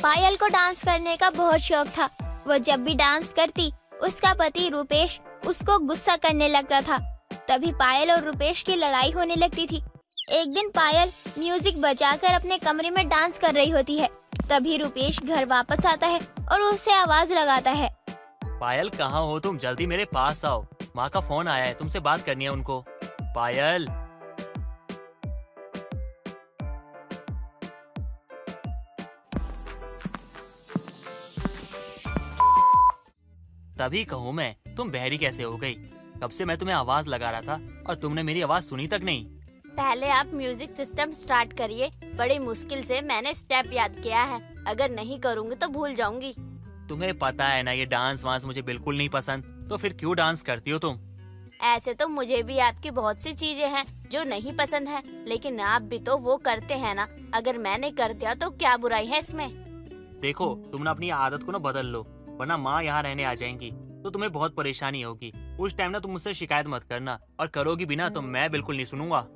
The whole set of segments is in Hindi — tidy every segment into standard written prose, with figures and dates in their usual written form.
पायल को डांस करने का बहुत शौक था। वो जब भी डांस करती, उसका पति रुपेश उसको गुस्सा करने लगता था। तभी पायल और रुपेश की लड़ाई होने लगती थी। एक दिन पायल म्यूजिक बजाकर अपने कमरे में डांस कर रही होती है। तभी रुपेश घर वापस आता है और उसे आवाज लगाता है, पायल कहाँ हो तुम? जल्दी मेरे पास आओ, माँ का फोन आया है, तुमसे बात करनी है उनको। पायल। तभी कहूँ मैं, तुम बहरी कैसे हो गई? कब से मैं तुम्हें आवाज लगा रहा था और तुमने मेरी आवाज सुनी तक नहीं। पहले आप म्यूजिक सिस्टम स्टार्ट करिए। बड़ी मुश्किल से मैंने स्टेप याद किया है, अगर नहीं करूँगी तो भूल जाऊंगी। तुम्हें पता है ना ये डांस वांस मुझे बिल्कुल नहीं पसंद, तो फिर क्यों डांस करती हो तुम? ऐसे तो मुझे भी आपकी बहुत सी चीजें हैं जो नहीं पसंद है, लेकिन आप भी तो वो करते हैं ना। अगर मैंने कर दिया तो क्या बुराई है इसमें? देखो तुम ना अपनी आदत को ना बदल लो, वरना माँ यहाँ रहने आ जाएंगी तो तुम्हें बहुत परेशानी होगी। उस टाइम ना तुम मुझसे शिकायत मत करना, और करोगी भी ना तो मैं बिल्कुल नहीं सुनूंगा।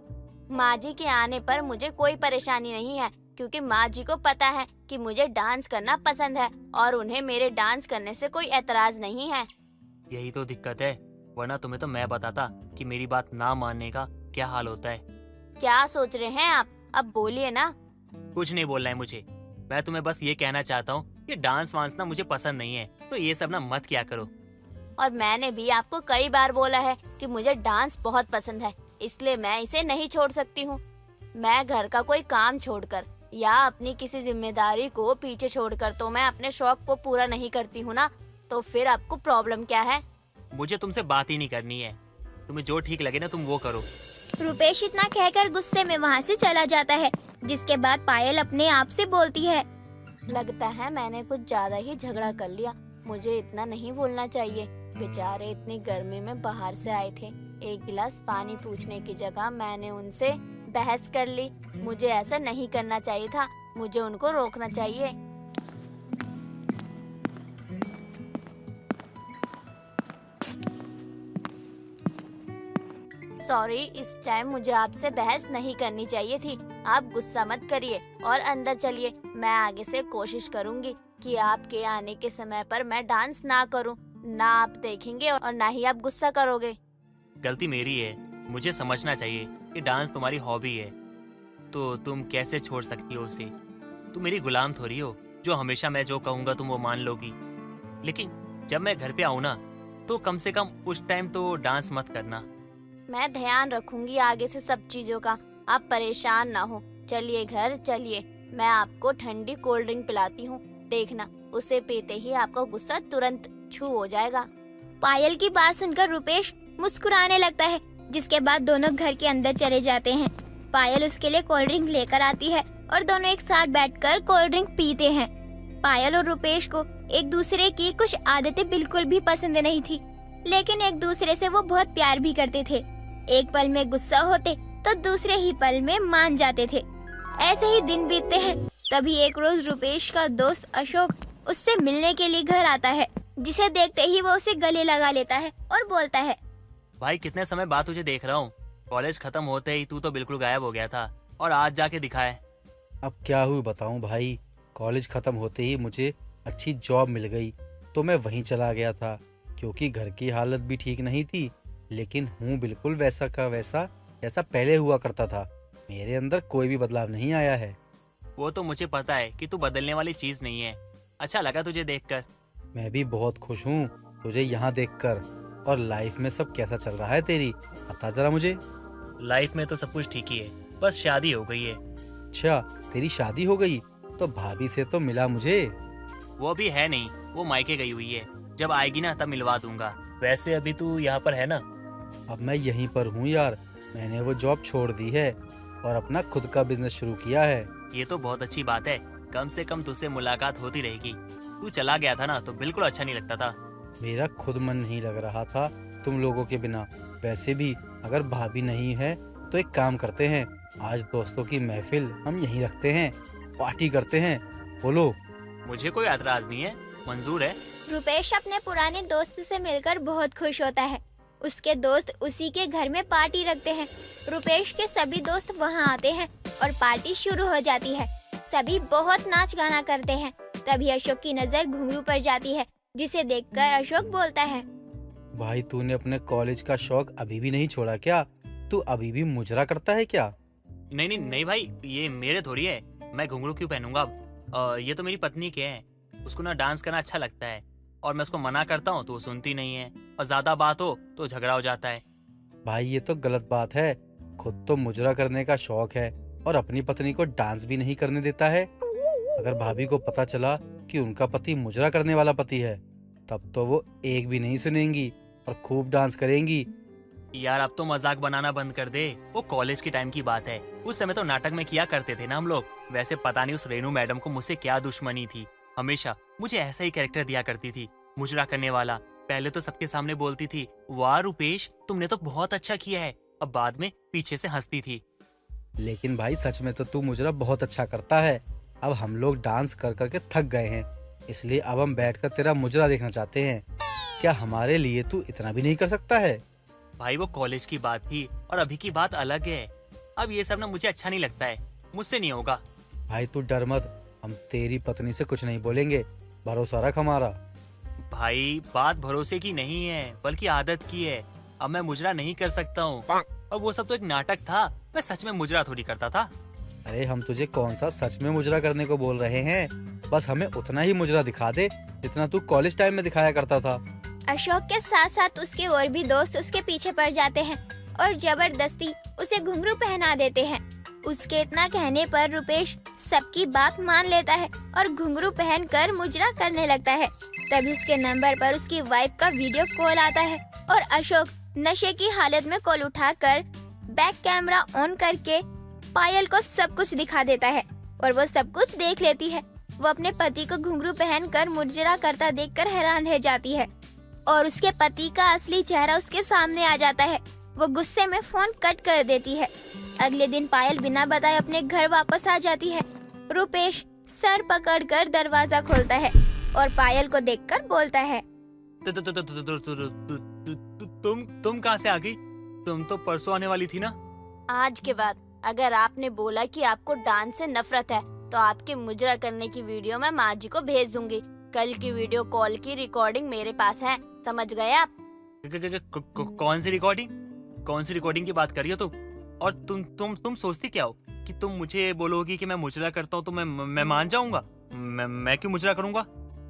माँ जी के आने पर मुझे कोई परेशानी नहीं है, क्योंकि माँ जी को पता है कि मुझे डांस करना पसंद है और उन्हें मेरे डांस करने से कोई एतराज नहीं है। यही तो दिक्कत है, वरना तुम्हें तो मैं बताता कि मेरी बात ना मानने का क्या हाल होता है। क्या सोच रहे हैं आप? अब बोलिए ना। कुछ नहीं बोलना है मुझे, मैं तुम्हें बस ये कहना चाहता हूँ ये डांस वांस ना मुझे पसंद नहीं है, तो ये सब ना मत किया करो। और मैंने भी आपको कई बार बोला है कि मुझे डांस बहुत पसंद है, इसलिए मैं इसे नहीं छोड़ सकती हूँ। मैं घर का कोई काम छोड़कर या अपनी किसी जिम्मेदारी को पीछे छोड़कर तो मैं अपने शौक को पूरा नहीं करती हूँ ना, तो फिर आपको प्रॉब्लम क्या है? मुझे तुमसे बात ही नहीं करनी है, तुम्हें जो ठीक लगे ना तुम वो करो। रुपेश इतना कहकर गुस्से में वहाँ से चला जाता है, जिसके बाद पायल अपने आप से बोलती है, लगता है मैंने कुछ ज्यादा ही झगड़ा कर लिया, मुझे इतना नहीं बोलना चाहिए। बेचारे इतनी गर्मी में बाहर से आए थे, एक गिलास पानी पूछने की जगह मैंने उनसे बहस कर ली। मुझे ऐसा नहीं करना चाहिए था, मुझे उनको रोकना चाहिए। सॉरी, इस टाइम मुझे आपसे बहस नहीं करनी चाहिए थी। आप गुस्सा मत करिए और अंदर चलिए। मैं आगे से कोशिश करूंगी कि आपके आने के समय पर मैं डांस ना करूं। ना आप देखेंगे और ना ही आप गुस्सा करोगे। गलती मेरी है, मुझे समझना चाहिए कि डांस तुम्हारी हॉबी है, तो तुम कैसे छोड़ सकती हो उसे? तुम मेरी गुलाम थोड़ी हो जो हमेशा मैं जो कहूँगा तुम वो मान लोगी। लेकिन जब मैं घर पे आऊँ ना तो कम से कम उस टाइम तो डांस मत करना। मैं ध्यान रखूंगी आगे से सब चीजों का, आप परेशान ना हो। चलिए घर चलिए, मैं आपको ठंडी कोल्ड ड्रिंक पिलाती हूँ, देखना उसे पीते ही आपका गुस्सा तुरंत छू हो जाएगा। पायल की बात सुनकर रुपेश मुस्कुराने लगता है, जिसके बाद दोनों घर के अंदर चले जाते हैं। पायल उसके लिए कोल्ड ड्रिंक लेकर आती है और दोनों एक साथ बैठकर कोल्ड ड्रिंक पीते हैं। पायल और रुपेश को एक दूसरे की कुछ आदतें बिल्कुल भी पसंद नहीं थी, लेकिन एक दूसरे से वो बहुत प्यार भी करते थे। एक पल में गुस्सा होते तो दूसरे ही पल में मान जाते थे। ऐसे ही दिन बीतते हैं। तभी एक रोज रुपेश का दोस्त अशोक उससे मिलने के लिए घर आता है, जिसे देखते ही वो उसे गले लगा लेता है और बोलता है, भाई कितने समय बाद तुझे देख रहा हूँ। कॉलेज खत्म होते ही तू तो बिल्कुल गायब हो गया था, और आज जाके दिखा है। अब क्या हुआ बताऊं भाई, कॉलेज खत्म होते ही मुझे अच्छी जॉब मिल गई तो मैं वहीं चला गया था, क्योंकि घर की हालत भी ठीक नहीं थी। लेकिन हूँ बिल्कुल वैसा का वैसा जैसा पहले हुआ करता था, मेरे अंदर कोई भी बदलाव नहीं आया है। वो तो मुझे पता है कि तू बदलने वाली चीज नहीं है। अच्छा लगा तुझे देखकर। मैं भी बहुत खुश हूँ तुझे यहाँ देखकर। और लाइफ में सब कैसा चल रहा है तेरी, बता जरा मुझे। लाइफ में तो सब कुछ ठीक ही है, बस शादी हो गई है। अच्छा, तेरी शादी हो गई? तो भाभी से तो मिला मुझे। वो भी है नहीं, वो मायके गई हुई है, जब आएगी ना तब मिलवा दूंगा। वैसे अभी तू यहाँ पर है ना? अब मैं यहीं पर हूँ यार, मैंने वो जॉब छोड़ दी है और अपना खुद का बिजनेस शुरू किया है। ये तो बहुत अच्छी बात है, कम से कम तुझसे मुलाकात होती रहेगी। तू चला गया था ना तो बिल्कुल अच्छा नहीं लगता था। मेरा खुद मन नहीं लग रहा था तुम लोगों के बिना। वैसे भी अगर भाभी नहीं है तो एक काम करते हैं, आज दोस्तों की महफिल हम यहीं रखते हैं, पार्टी करते हैं। बोलो। मुझे कोई एतराज नहीं है, मंजूर है। रुपेश अपने पुराने दोस्त से मिलकर बहुत खुश होता है। उसके दोस्त उसी के घर में पार्टी रखते हैं। रुपेश के सभी दोस्त वहां आते हैं और पार्टी शुरू हो जाती है। सभी बहुत नाच गाना करते हैं। तभी अशोक की नजर घुंघरू पर जाती है, जिसे देखकर अशोक बोलता है, भाई तूने अपने कॉलेज का शौक अभी भी नहीं छोड़ा क्या? तू अभी भी मुजरा करता है क्या? नहीं नहीं नहीं भाई, ये मेरे थोड़ी है। मैं घुंघरू क्यों पहनूंगा अब? ये तो मेरी पत्नी के है। उसको ना डांस करना अच्छा लगता है और मैं उसको मना करता हूँ तो वो सुनती नहीं है, और ज्यादा बात हो तो झगड़ा हो जाता है। भाई ये तो गलत बात है। खुद तो मुजरा करने का शौक है और अपनी पत्नी को डांस भी नहीं करने देता है। अगर भाभी को पता चला कि उनका पति मुजरा करने वाला पति है, तब तो वो एक भी नहीं सुनेंगी और खूब डांस करेंगी। यार अब तो मजाक बनाना बंद कर दे। वो कॉलेज के टाइम की बात है। उस समय तो नाटक में किया करते थे ना हम लोग। वैसे पता नहीं उस रेनू मैडम को मुझसे क्या दुश्मनी थी। हमेशा मुझे ऐसा ही कैरेक्टर दिया करती थी, मुजरा करने वाला। पहले तो सबके सामने बोलती थी, वाह रुपेश तुमने तो बहुत अच्छा किया है। अब बाद में पीछे से हंसती थी। लेकिन भाई सच में तो तू मुजरा बहुत अच्छा करता है। अब हम लोग डांस कर कर के थक गए हैं, इसलिए अब हम बैठकर तेरा मुजरा देखना चाहते हैं। क्या हमारे लिए तू इतना भी नहीं कर सकता है? भाई वो कॉलेज की बात थी और अभी की बात अलग है। अब ये सब ना मुझे अच्छा नहीं लगता है, मुझसे नहीं होगा। भाई तू डर मत, हम तेरी पत्नी से कुछ नहीं बोलेंगे, भरोसा रख हमारा। भाई बात भरोसे की नहीं है बल्कि आदत की है। अब मैं मुजरा नहीं कर सकता हूँ। और वो सब तो एक नाटक था, मैं सच में मुजरा थोड़ी करता था। अरे हम तुझे कौन सा सच में मुजरा करने को बोल रहे हैं, बस हमें उतना ही मुजरा दिखा दे जितना तू कॉलेज टाइम में दिखाया करता था। अशोक के साथ साथ उसके और भी दोस्त उसके पीछे पड़ जाते हैं और जबरदस्ती उसे घुंघरू पहना देते हैं। उसके इतना कहने पर रुपेश सबकी बात मान लेता है और घुंघरू पहनकर मुजरा करने लगता है। तभी उसके नंबर पर उसकी वाइफ का वीडियो कॉल आता है और अशोक नशे की हालत में कॉल उठाकर बैक कैमरा ऑन करके पायल को सब कुछ दिखा देता है और वो सब कुछ देख लेती है। वो अपने पति को घुंघरू पहनकर मुजरा करता देखकर हैरान रह जाती है और उसके पति का असली चेहरा उसके सामने आ जाता है। वो गुस्से में फोन कट कर देती है। अगले दिन पायल बिना बताए अपने घर वापस आ जाती है। रुपेश सर पकड़कर दरवाजा खोलता है और पायल को देखकर बोलता है, तुम कहाँ से आ गई? तुम तो परसों आने वाली थी ना। आज के बाद अगर आपने बोला कि आपको डांस से नफरत है तो आपके मुजरा करने की वीडियो मैं माँ जी को भेज दूंगी। कल की वीडियो कॉल की रिकॉर्डिंग मेरे पास है, समझ गए आप? कौन सी रिकॉर्डिंग? कौन सी रिकॉर्डिंग की बात कर रही हो तुम? और तुम सोचती क्या हो कि तुम मुझे बोलोगी कि मैं मुजरा करता हूँ तो मैं मान जाऊंगा? मैं क्यों मुजरा करूंगा?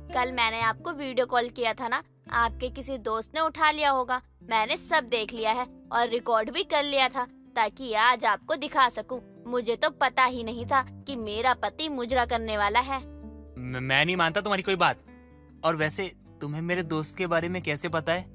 कल मैंने आपको वीडियो कॉल किया था ना, आपके किसी दोस्त ने उठा लिया होगा। मैंने सब देख लिया है और रिकॉर्ड भी कर लिया था ताकि आज आपको दिखा सकूं। मुझे तो पता ही नहीं था कि मेरा पति मुजरा करने वाला है। मैं नहीं मानता तुम्हारी कोई बात। और वैसे तुम्हें मेरे दोस्त के बारे में कैसे पता है?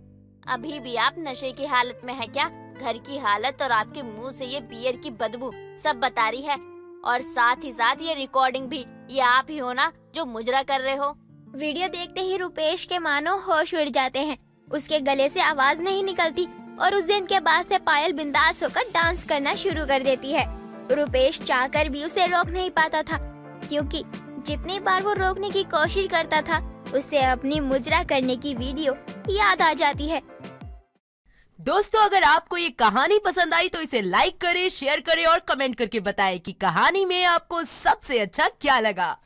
अभी भी आप नशे की हालत में है क्या? घर की हालत और आपके मुंह से ये बियर की बदबू सब बता रही है। और साथ ही साथ ये रिकॉर्डिंग भी, ये आप ही हो ना जो मुजरा कर रहे हो? वीडियो देखते ही रुपेश के मानो होश उड़ जाते हैं। उसके गले से आवाज नहीं निकलती और उस दिन के बाद से पायल बिंदास होकर डांस करना शुरू कर देती है। रुपेश चाहकर भी उसे रोक नहीं पाता था, क्योंकि जितनी बार वो रोकने की कोशिश करता था उसे अपनी मुजरा करने की वीडियो याद आ जाती है। दोस्तों अगर आपको ये कहानी पसंद आई तो इसे लाइक करें, शेयर करें और कमेंट करके बताएं कि कहानी में आपको सबसे अच्छा क्या लगा।